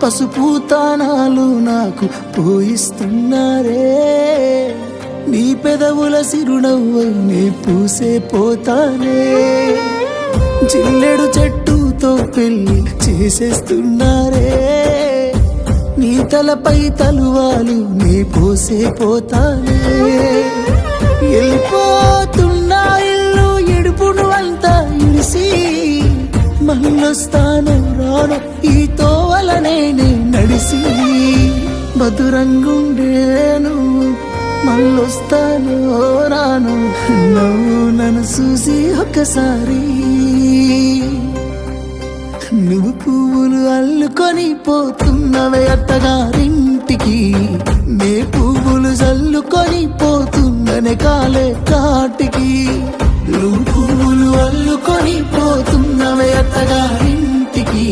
పసుపు తానాలు నాకు పోయిస్తున్నారే, నీ పెదవుల సిరునవ్వై నే పూసే పోతానే, జిల్లెడు చెట్టుతో పెళ్లి చేసేస్తున్నారే, నీ తలపై తలువాలు నే పోసే పోతానే, వెళ్ళిపోతున్నా ఇల్లు ఇడుపును అంతా ఇడిసి, మళ్ళొస్తాను రాను ఈ తోవలనే నడిసి, మధురంగుండేను మళ్ళొస్తాను రాను నువ్వు నన్ను చూసి ఒక్కసారి, నువ్వు పువ్వులు అల్లుకొని పోతున్నవే అత్తగారింటికి, నే పువ్వులు చల్లుకొని పోతున్ననే కాలే కాటికి, నువ్వు పువ్వులు అల్లుకొని పోతున్నవే అత్తగారింటికి,